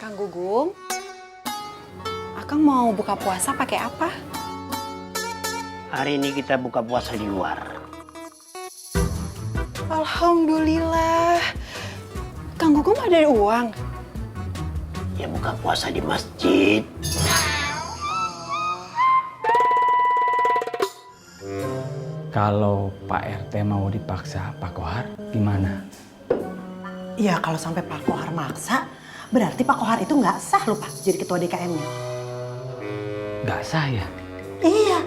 Kang Gugum, Akang mau buka puasa pakai apa? Hari ini kita buka puasa di luar. Alhamdulillah. Kang Gugum ada uang? Ya buka puasa di masjid. Kalau Pak RT mau dipaksa Pak Kohar, gimana? Ya kalau sampai Pak Kohar maksa, berarti Pak Kohar itu nggak sah loh Pak jadi ketua DKM-nya. Nggak sah ya? Iya.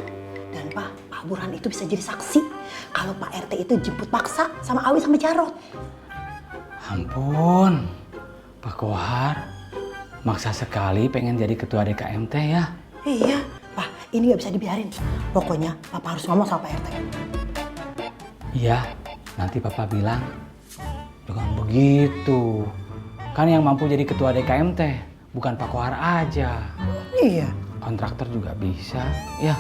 Dan Pak Burhan itu bisa jadi saksi kalau Pak RT itu jemput paksa sama Awi sama Jarot. Ampun, Pak Kohar maksa sekali pengen jadi ketua DKM teh ya? Iya, Pak ini nggak bisa dibiarin. Pokoknya Papa harus ngomong sama Pak RT. Iya, nanti Papa bilang, jangan begitu. Kan yang mampu jadi ketua DKM teh bukan Pak Kohar aja. Iya. Kontraktor juga bisa, ya.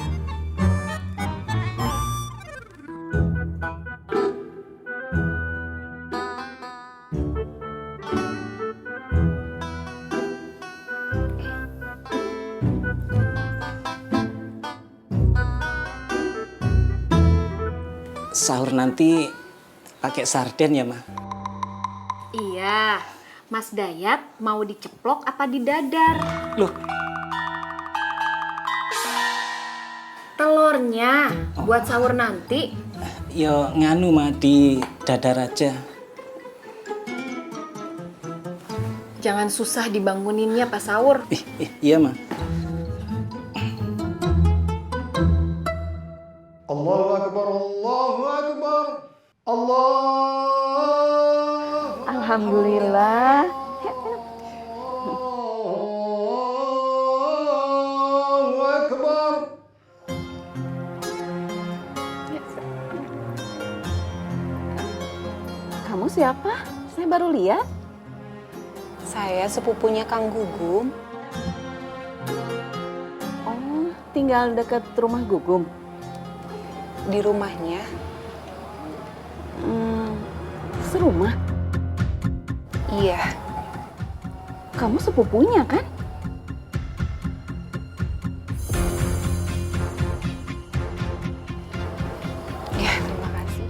Sahur nanti pakai sarden ya, Ma? Iya, Mas Dayat mau diceplok apa didadar? Loh, Telurnya buat sahur nanti. ya nganu, Ma, di dadar aja. Jangan susah dibanguninnya pas sahur. Iya, Ma. Allahu Akbar, Allahu Akbar, Allah. Alhamdulillah. Allahu Akbar. Kamu siapa? Saya baru lihat. Saya sepupunya Kang Gugum. Oh, tinggal dekat rumah Gugum. Di rumahnya. Serumah. Iya. Kamu sepupunya kan? Ya, terima kasih.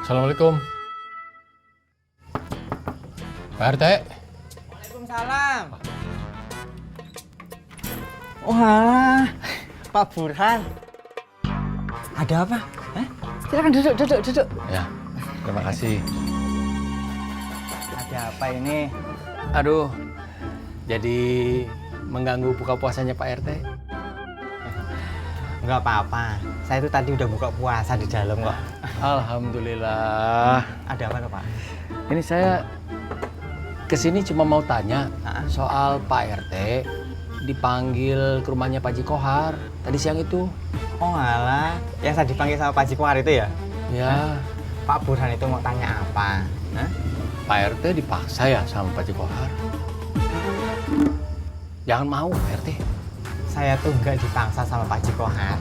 Assalamualaikum. Pak RT. Waalaikumsalam. Wah, Pak Burhan. Ada apa? Silakan duduk. Ya, terima kasih. Ada apa ini? Aduh, jadi mengganggu buka puasanya Pak RT. Enggak apa-apa. Saya itu tadi udah buka puasa di dalam kok. Alhamdulillah. Ada apa, Pak? Ini saya kesini cuma mau tanya soal Pak RT dipanggil ke rumahnya Pak Haji Kohar tadi siang itu. Oh alah, yang saya dipanggil sama Pak Haji Kohar itu ya? Ya, Pak Burhan itu mau tanya apa? Hah? Pak RT dipaksa ya sama Pak Haji Kohar. Jangan mau Pak RT. Saya tuh nggak dipaksa sama Pak Haji Kohar.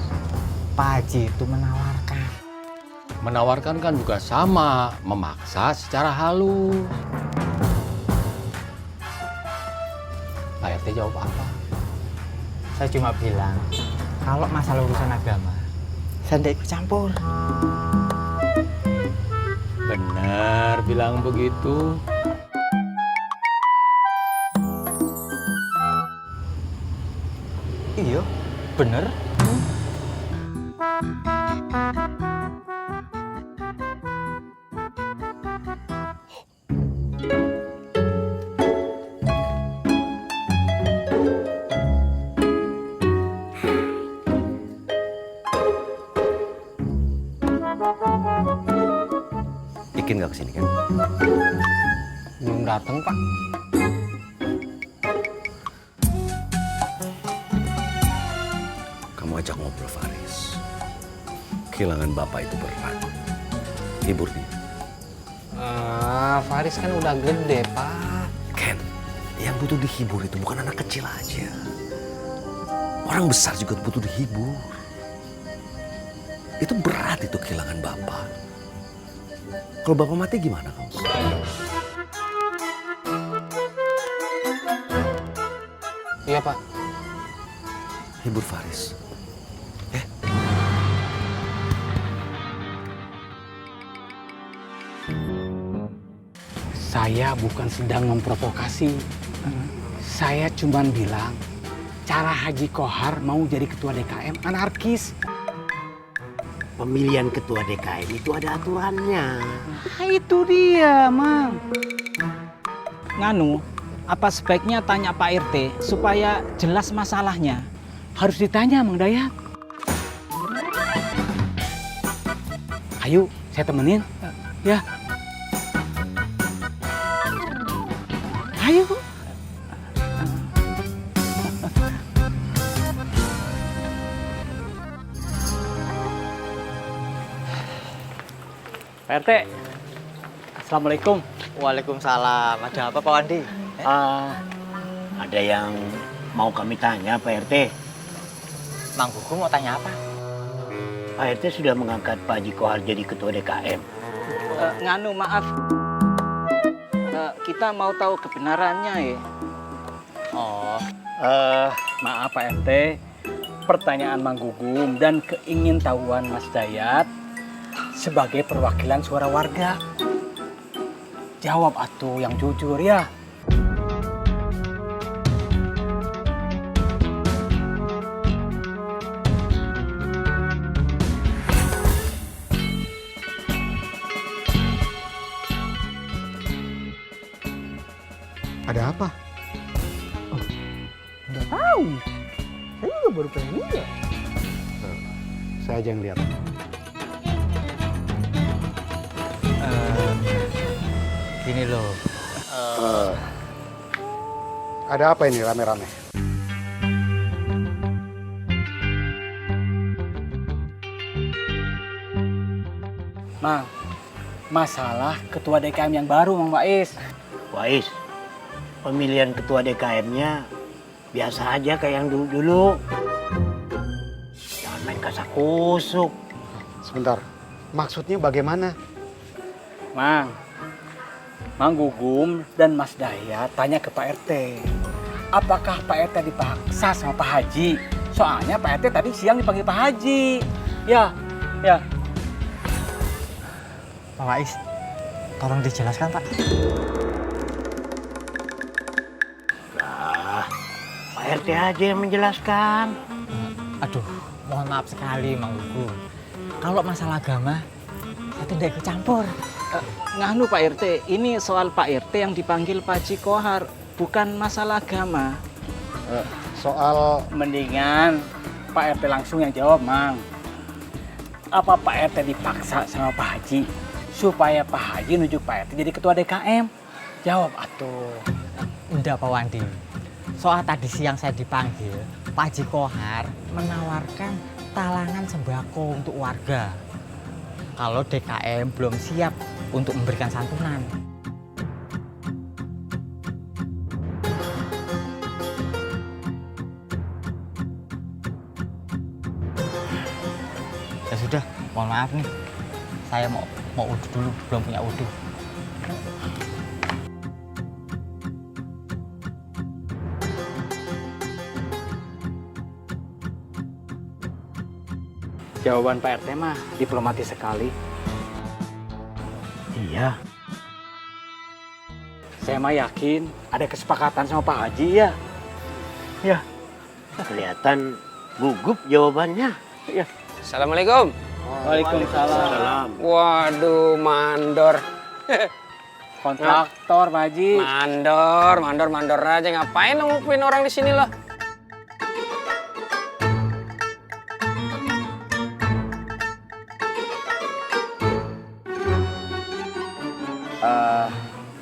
Pak Haji itu menawarkan. Menawarkan kan juga sama, memaksa secara halus. Pak RT jawab apa? Saya cuma bilang, kalau masalah urusan agama, saya tidak ikut campur. Benar bilang begitu. Iya, bener. Ikin nggak kesini kan? Belum datang Pak. Kamu ajak ngobrol Faris. Kehilangan bapak itu berat. Hibur dia. Pak Faris kan udah gede, Pak. Ken, yang butuh dihibur itu bukan anak kecil aja. Orang besar juga butuh dihibur. Itu berat itu kehilangan bapak. Kalau bapak mati gimana kamu? Iya, Pak. Hibur Faris. Saya bukan sedang memprovokasi. Saya cuman bilang, cara Haji Kohar mau jadi ketua DKM anarkis. Pemilihan ketua DKM itu ada aturannya. Nah, itu dia, Mang. Nganu, apa sebaiknya tanya Pak RT supaya jelas masalahnya? Harus ditanya, Mang Dayat. Ayo, saya temenin. Ya. Ayo. Pak RT, Assalamualaikum. Waalaikumsalam. Ada apa Pak Wandi? Ada yang mau kami tanya Pak RT. Mang Gugum mau tanya apa? Pak RT sudah mengangkat Pak Haji Kohar jadi ketua DKM. Nganu, maaf. Kita mau tahu kebenarannya ya. Oh, Maaf Pak RT, pertanyaan Mang Gugum dan keingintahuan Mas Dayat sebagai perwakilan suara warga. Jawab atuh yang jujur ya. Ada apa? Nggak tahu. Saya juga baru pernah lihat. Saya aja yang lihat. gini loh. Ada apa ini rame-rame? Mang, masalah ketua DKM yang baru, Mang Faiz. Wais, pemilihan ketua DKM-nya biasa aja kayak yang dulu-dulu. Jangan main kasak kusuk. Sebentar, maksudnya bagaimana? Mang Gugum dan Mas Dayat tanya ke Pak RT. Apakah Pak RT dipaksa sama Pak Haji? Soalnya Pak RT tadi siang dipanggil Pak Haji. Ya. Pak Faiz, tolong dijelaskan Pak. Pak RT aja yang menjelaskan. Aduh, mohon maaf sekali Mang Gugum. Kalau masalah agama, saya tidak ikut campur. Nganu Pak RT, ini soal Pak RT yang dipanggil Pak Haji Kohar, bukan masalah agama. Soal Mendingan Pak RT langsung yang jawab, Mang. Apa Pak RT dipaksa sama Pak Haji supaya Pak Haji nunjuk Pak RT jadi ketua DKM? Jawab atuh. Enggak Pak Wandi. Soal tadi siang saya dipanggil, Pak Haji Kohar menawarkan talangan sembako untuk warga. Kalau DKM belum siap untuk memberikan santunan. Ya sudah, mohon maaf nih. Saya mau wudhu dulu, belum punya wudhu. Jawaban Pak RT mah diplomatis sekali. Iya. Saya mah yakin ada kesepakatan sama Pak Haji ya. Ya. Kelihatan gugup jawabannya. Ya. Assalamualaikum. Waalaikumsalam. Salam. Waduh, mandor. Kontraktor Pak Haji. Mandor aja. Ngapain lo ngupuin orang di sini lo?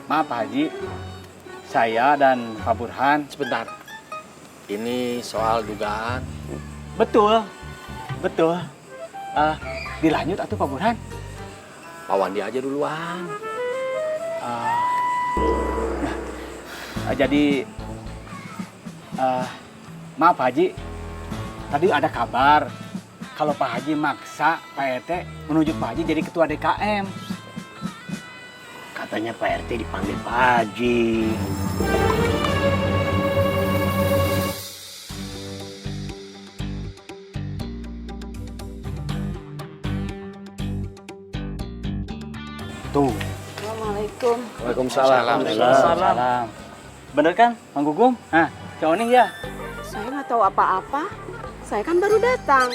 Maaf Pak Haji, saya dan Pak Burhan. Sebentar. Ini soal dugaan. Betul. Dilanjut atau Pak Burhan? Pak Wandi aja duluan. Jadi maaf Pak Haji, tadi ada kabar kalau Pak Haji maksa Pak RT menunjuk Pak Haji jadi ketua DKM. Katanya Pak RT dipanggil Pak Haji. Tuh. Assalamualaikum. Waalaikumsalam. Salam. Bener kan, Mang Gugum? Nah, cowok nih ya. Saya nggak tahu apa-apa. Saya kan baru datang.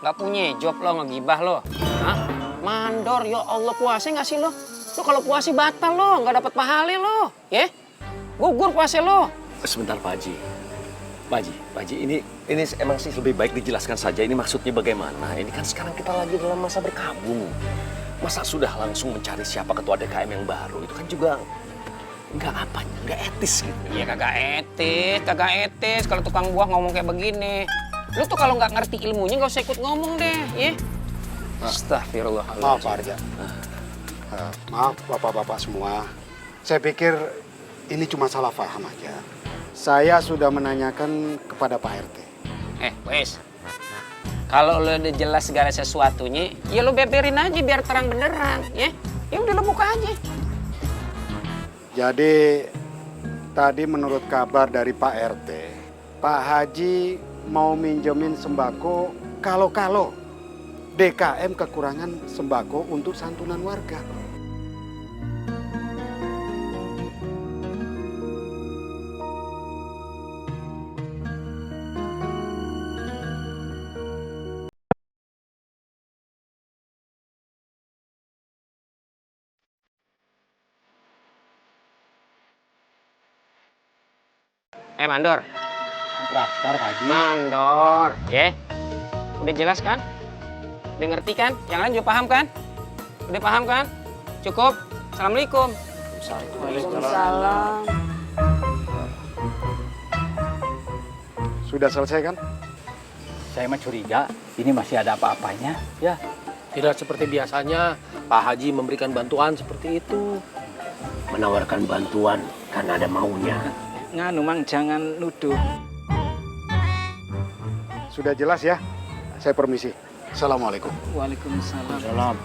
Nggak punya job lo, ngegibah lo. Hah? Mandor, ya Allah, puasa nggak sih lo? Lo kalau puasa batal lo, nggak dapat pahala lo. Ya? Gugur puasa lo. Sebentar Pak Haji. Pak Haji, ini emang sih lebih baik dijelaskan saja ini maksudnya bagaimana. Ini kan sekarang kita lagi dalam masa berkabung. Masa sudah langsung mencari siapa ketua DKM yang baru? Itu kan juga nggak etis gitu. Iya kagak etis kalau tukang buah ngomong kayak begini. Lu tuh kalau nggak ngerti ilmunya nggak usah ikut ngomong deh, ya. Astagfirullahaladzim. Maaf Pak Arja. Maaf bapak-bapak semua. Saya pikir ini cuma salah paham aja. Saya sudah menanyakan kepada Pak RT. Wes. Kalau lo udah jelas segala sesuatunya, ya lo beberin aja biar terang beneran, ya. Ya udah lo buka aja. Jadi tadi menurut kabar dari Pak RT, Pak Haji mau minjemin sembako kalau DKM kekurangan sembako untuk santunan warga. Mandor. Daftar Pak Haji. Mandor, ya. Udah jelas kan? Udah ngerti kan? Yang lain juga paham kan? Udah paham kan? Cukup. Assalamualaikum. Waalaikumsalam. Sudah selesai kan? Saya mah curiga ini masih ada apa-apanya. Ya. Tidak seperti biasanya Pak Haji memberikan bantuan seperti itu. Menawarkan bantuan karena ada maunya. Nganu Mang, jangan nuduh. Sudah jelas ya? Saya permisi. Assalamualaikum. Waalaikumsalam. Salam.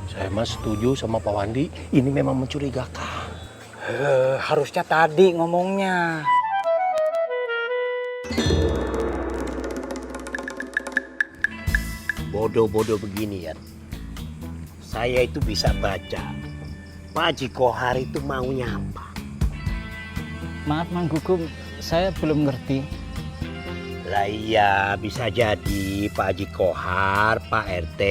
Saya mah setuju sama Pak Wandi. Ini memang mencurigakan. Harusnya tadi ngomongnya. Bodoh-bodoh begini ya. Saya itu bisa baca. Pak Haji Kohar itu maunya apa? Maaf Mang Gugum, saya belum ngerti. Lah iya, bisa jadi Pak Haji Kohar, Pak RT,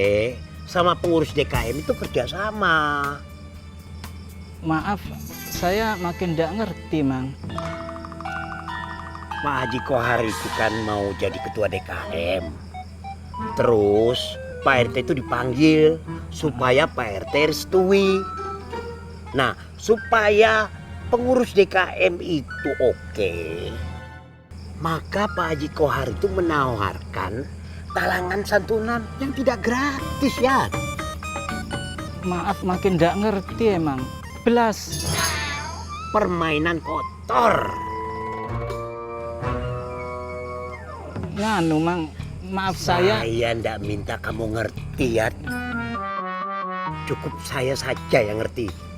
sama pengurus DKM itu kerjasama. Maaf, saya makin nggak ngerti Mang. Pak Haji Kohar itu kan mau jadi ketua DKM. Terus Pak RT itu dipanggil supaya Pak RT restui. Nah, supaya pengurus DKM itu oke, maka Pak Haji Kohar itu menawarkan talangan santunan yang tidak gratis ya. Maaf, makin nggak ngerti emang. Belas. Permainan kotor. Nganu Mang, maaf saya. Saya ndak minta kamu ngerti ya. Cukup saya saja yang ngerti.